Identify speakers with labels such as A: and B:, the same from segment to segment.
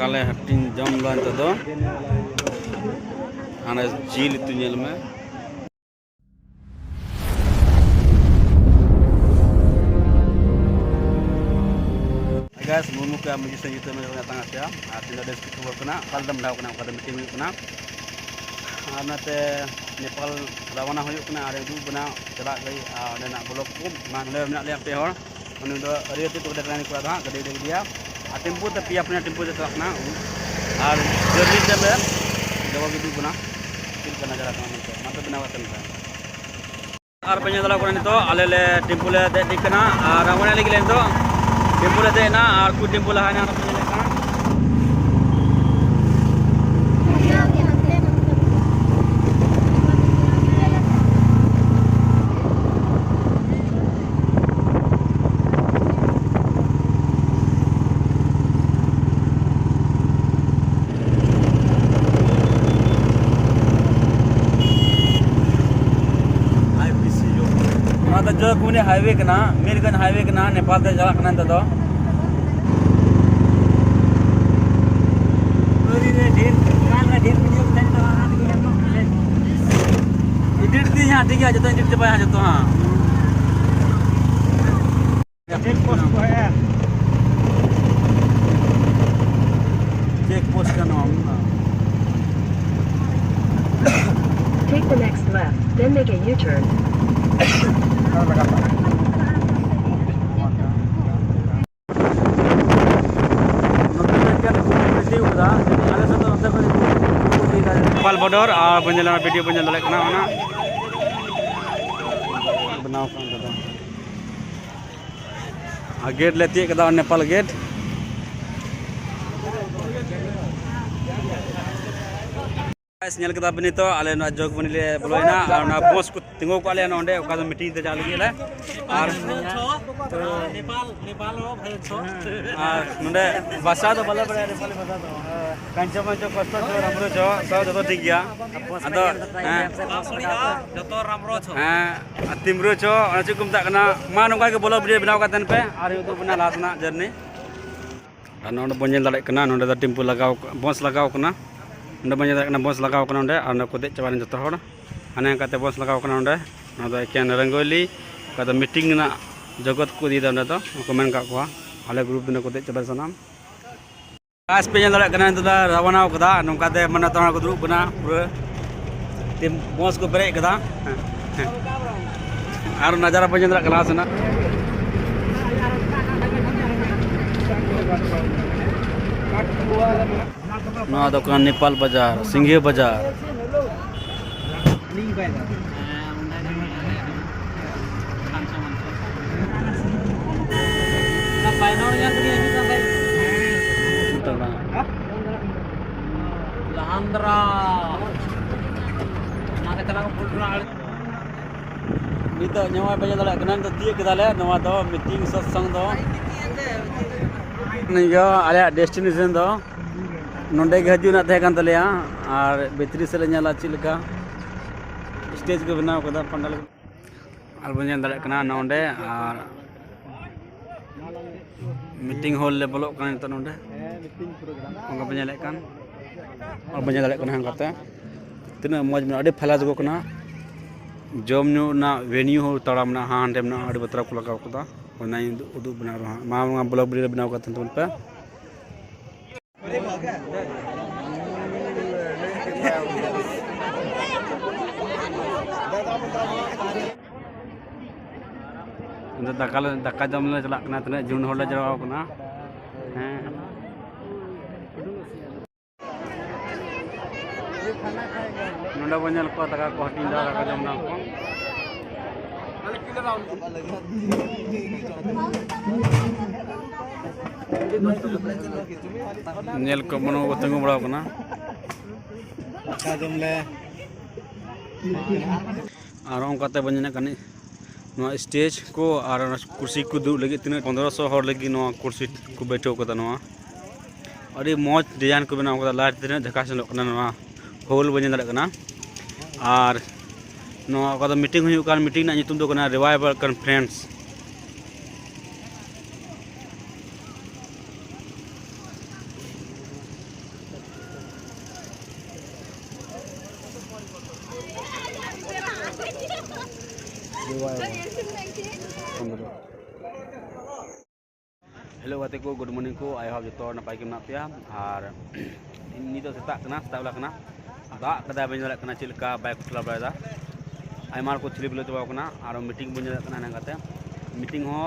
A: दाका ले हटिंग जम ला नितो दो आना जिल इतु नेल में guys mumu ka miji sa yuto me na tanga sia atinda des ko kena kal dam daw kena kada meeting hu kena anate Nepal rawana huyuk kena are du bana chala gai ane nak blok kum man le nak le pe hor anu do ari tu kada kani ko da gade de dia tempo te pia punya tempo te kena ar journey te me jawa du bana fil kana jara kan to mata bina watan ka ar penya dala ko ni to ale le tempo le de dikena rawana lagi len to tempo le na ar ku tempo la hana punya le kan जो कुने highway कना Mirganj highway कना नेपाल ते चला कना तो edit दी यहां ठीक है जतो एडिट चपा यहां जतो हां चेक पोस्ट को है चेक पोस्ट का नाम
B: Take the next left, then make a U-turn. Nepal border penjalan video penjalan kena mana बनाव kan दादा गेट लेती कदा नेपाल गेट guys nyal kita benito ale na jog bani le boloina ar na boss ko tingo ko ale na onde oka meeting te jalu le ar Nepal ho bhai cho ar nonde basa to bala bala nepal basa to kancha mancho kosto cho ramro cho so joto thik gya ado joto ramro cho timro cho achukum tak kana ma nongka ke bolo video binaw katen pe ar youtube bana lasna journey ar nonde bonjel dale kana nonde da tempo lagaw boss lagaw kana anda banyak kena bos lagaw kena onde anda kodek cabaran joto hor ane kate bos lagaw kena onde nado kian rangoli kata meeting na jogot ko di da to komen ka ko ale group dina kodek cabar sanam as pe nyala kena itu da rawana kada nongka te mana tona ko dulu bana pura tim bos ko bere kada ar nazara penjendra kelas na ना दुकान नेपाल बाजार सिंघे बाजार nito nyawa banyak dalek kenan to tiek kedale nawa do meeting satsang do niyo ale destination do नोंडे के हजू ना तहकान तलेया और बेतरी से लेला चिलका स्टेज को बनाव कदा पंडाल और बन दड़े कना नोंडे और मीटिंग हॉल ले बोलो कना तो नोंडे मीटिंग प्रोग्राम ओंगा बन ले कान और बन दड़े कना हंगाते तिना मौज में अडे फैला जगो कना जॉब न्यू ना वेन्यू हो तड़ाम ना हांडे ना अडे बतरा को लगाव कदा ओना उदु बना रहा मा ब्लॉग वीडियो बनाव कतन तुन पे दाका जम ले चला कना तने जून होले जराव कना हैं नोंडा बनेल को दाका को हटिन दा दाका जम ना को नेल को मनो तंगु बड़ा कना दाका जम ले आरो काते बने कनी स्टेज को और कुर्सी को दू लगे 1500 हर लगी कुर्सी को बैठो कदा अड़ी मौज डिजाइन को बनाव कदा लाइट तीन झकास होल बन दाड़ा और मीटिंग हुई मीटिंग ना नितुम दो कना रिवाइवल कॉन्फ्रेंस
A: हेलो गाते को गुड मॉर्निंग को आई होप जो नपाय के मेना पेया और इन तो सेता बेला कना दाग कदा बन दाड़ा कना चिलका बाइक ठला बड़ा आयमा को छिली बिलो चबा कना और मीटिंग बन दाड़ा कना नागाते मीटिंग हो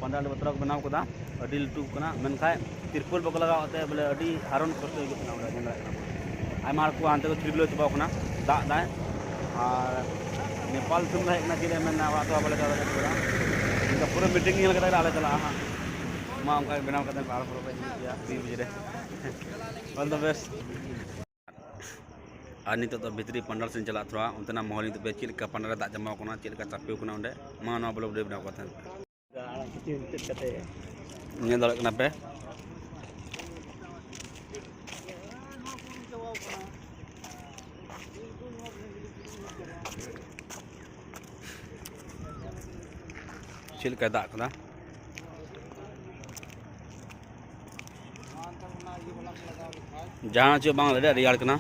A: 15 बतरा को बनाव कदा अडी लटू कना मनखाय तिरपुल बको लगावते बोले अडी हारन कष्ट हो कना उडा जंगला कना आयमा को आंते को छिली बिलो चबा कना दाग दाय और नेपाल तुम है कना जिले में ना वातो बोले का इनका पूरा मीटिंग ये कदा आले चला हां मा उनका बनाव कदा पार पर या 3 बजे रे ऑल द बेस्ट और नित तो भितरी पंडाल से चला थोड़ा उतना माहौल नित बे चिलका पंडाल दाग जमा कोना चिलका चापेव कोना उंडे मा ना बोले बडे बनाव कथा ने दल कना पे चिलका दाग कना जहाँ चे बांग ले रियाल कना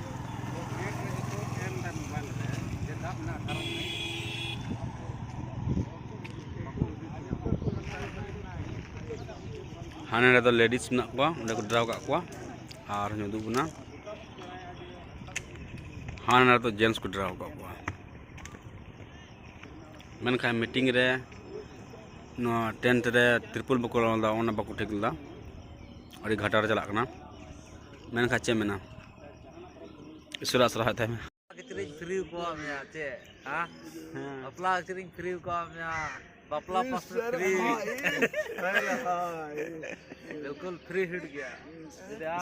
A: हाने रे तो लेडीज ना को उंडे को ड्राव का को और नुदु बना हाने रे तो जेंट्स को ड्राव का को मन खा मीटिंग रे नो टेंट रे त्रिपुल बको ला ओना बको ठेकला अड़ी घाटा रे चला कना मन खा चे मेना इसरा सरा था में
B: कितरिंग फ्री को आमया चे हां अपला कितरिंग फ्री को आमया बपला पास फ्री बिल्कुल फ्री हिट गया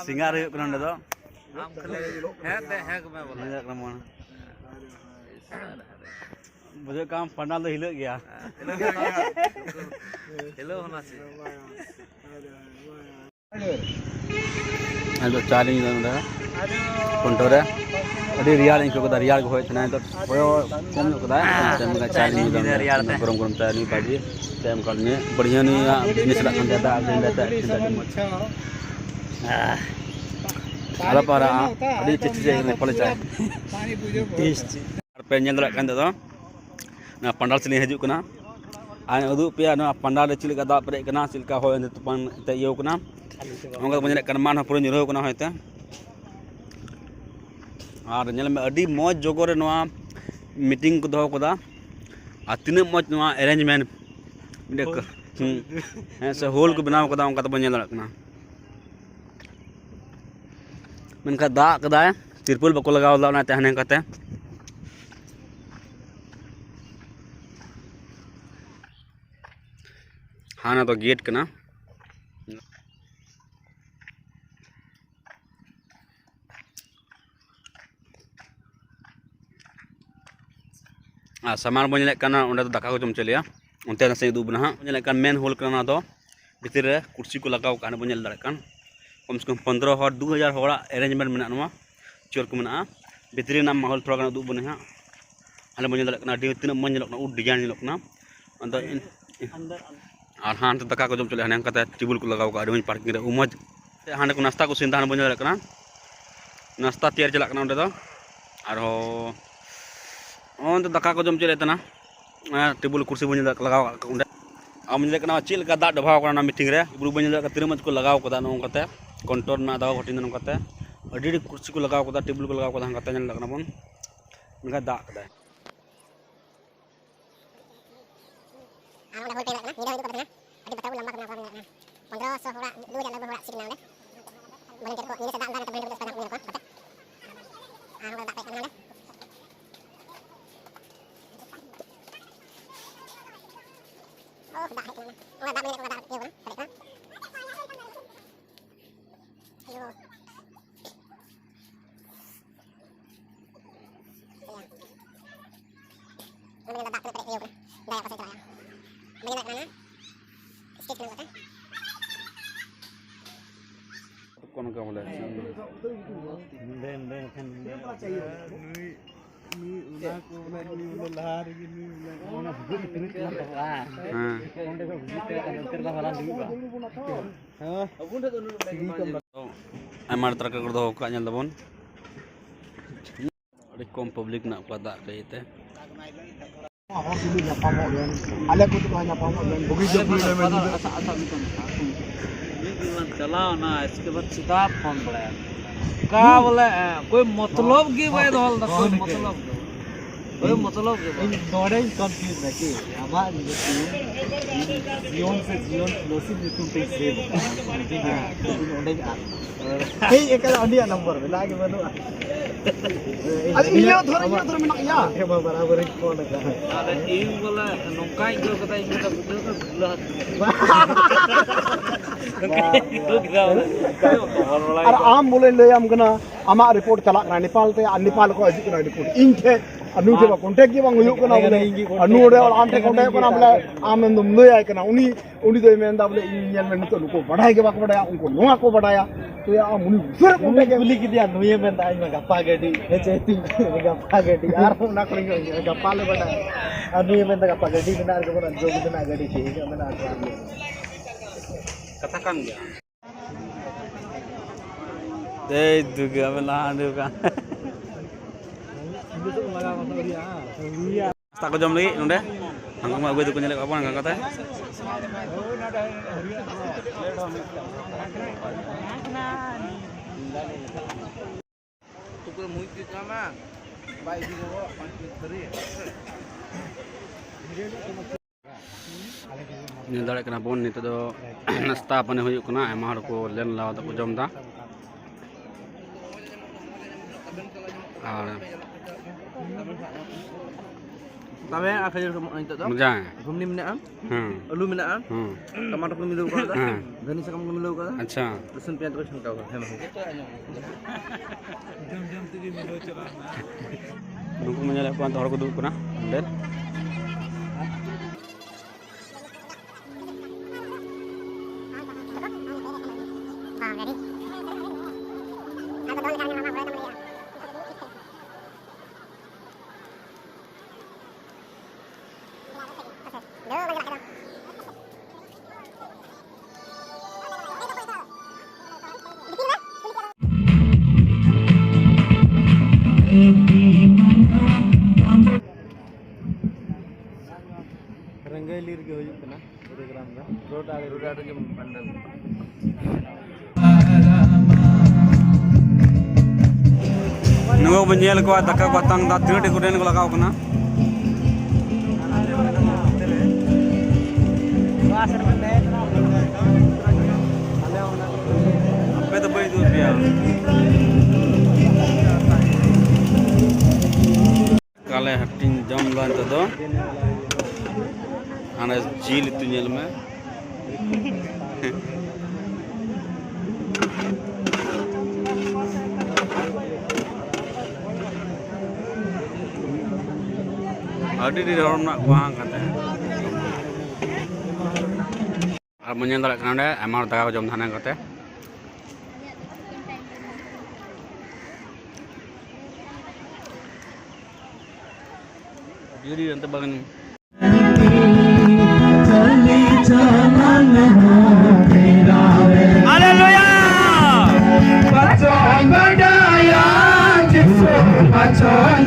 A: सिंगार हो कना दो
B: आम खले है मैं बोला
A: मजा कना मन मुझे काम पंडाल तो हिल गया
B: हेलो होना चाहिए
A: हेलो चार्जिंग ना कंटोरे अड़ी रियाल इनको को रियाल को होय तो होयो कम को दा टाइम का चार्जिंग रियाल गरम गरम चाय नहीं पाजी टाइम का ने बढ़िया नहीं बिजनेस ला kan data ala para adi cici ne pole चाय टेस्ट पे ñel ला kan do ना पंडाल से हजू कना आ उदू पे ना पंडाल चिलका दा परे कना चिलका होय ने तुपन ते यो कना ओंगा बने कना मान पूरा निरो कना होयते और नेल में अडी मौज जोगो रे नोआ मीटिंग को दो कोदा आ तिने मौज नोआ अरेंजमेंट देख से होल को बनाव कोदा ओंका तो बने ला कना मनका दा कदा तिरपुल बको लगाव ला ना तहने कते हाँ ना तो गेट कना सामान बन लेना उन्हें तो दाका को जम चलिया उनते नसे दू बना बन मेन होल करना तो भीतर रे कुर्सी को लगाव कान बन दाड़े कम से कम 15 हर 2000 होड़ा अरेंजमेंट में ना चोर को मना भीतर ना माहौल थोड़ा गान दू बने हाँ हाले बन दाड़े कना तीन मन जलना उ डिजाइन जलना अंदर और हाँ तो दाका को जम चले हाने कते टेबल को लगाव का अडी पार्किंग रे उमज हाने को नाश्ता को सिंधा हाने बन दाड़े कना नाश्ता तैयार चला कना उंडे दो और तो दाका को जम चले तना टेबल कुर्सी बन लगाव का उंडे आम ले कना चिल का दा डभाव कना मीटिंग रे बुरु बन दाड़े तिरमज को लगाव कदा नो कते कंट्रोल ना दावा घटिन नो कते अडी कुर्सी को लगाव कदा टेबल को लगाव कदा कते जन लगना बन उनका दा कदा
C: होल पे लगना नीला होल करना अभी बताओ लंबा करना 1500 होड़ा 2000 लगभग होड़ा सिग्नल है बने को नीले से दान तो भेड़ बस करना को पता होगा दाते करना ले ओ दा है करना ओ दा मेरे को दा के बोला देखा यो मैंने दा पे ये दा का से चलाया मैंने लगना स्केच में होता
A: कौन का बोले
B: दे खान नी उना को नी लहार नी उना गुड ट्रिक ना पकड़ा हां ओंडे को जीते अंतर दा वाला दुबा हां अबुंडे तो
A: आमार तरका कर दो का ñal dabon अडी कम पब्लिक ना पदा कइते
B: चलाओ ना इसके बाद सीधा फोन बढ़ाया का बोले कोई मतलब की भाई दहल दा कोई मतलब कोई मतलब के इन नोड़े कंफ्यूज है कि हमार जीवन से जीवन फिलोसफी में पे से लेकिन ओंडे ए एकला अंडिया नंबर में लागे बनो
D: अरे इयो थोर में ना
B: के बराबर फोन का अरे इन बोला नौका जो कता इन का बुढ़ा का भूला
D: अरे आम बोले ले आम कना आमा रिपोर्ट चला कना नेपाल ते नेपाल को अजी कना रिपोर्ट इन थे अनु के कांटेक्ट की बांग हुयुक कना बोले अनु रे और आम थे कांटेक्ट कना बोले आम में तुम ले आए कना उनी उनी तो में बोले इंडियन में तो को बढ़ाई के बाक बढ़ाया उनको नोआ को बढ़ाया तो या मुनी फिर कांटेक्ट बुली की दिया नुये में आई में गप्पा गडी हे चेती गप्पा गडी यार ना करेंगे गप्पा ले बढ़ाया अनु में गप्पा गडी बिना के बना जो बिना गडी ठीक है बना
A: katakan dia deh juga menahan juga tak kau jam lagi nunda angkat mak gue tu nyelek apa angkat kata tukar muik sama baik juga panggil teri ni dale kena pun ni tu nasta pane huyuk kena emang har ko len law ta ko jom da ar
B: Tapi akhirnya rumah itu tu.
A: mujang
B: Rumni mana am? Ulu mana am? Tomato pun milu kau dah. Gani sakam pun milu kau dah.
A: acha
B: Lesen pian terus kau dah. Jam tu dia milu cakap.
A: nunggu menyalek ko antar ko duduk kena den
B: Renggalir ke huyuk kena. Program dah. Road ada jam pandang.
A: nunggu menyel ko daka batang da tirte ko den ko lagaw kena pe to bai du dia kale hatin jam lan to do ana jil tu nyel me adi di dalam nak kuang kata ar menyen dalek kana emar daga jom thana kate diri ante bagan haleluya bachon badaya jisu bachon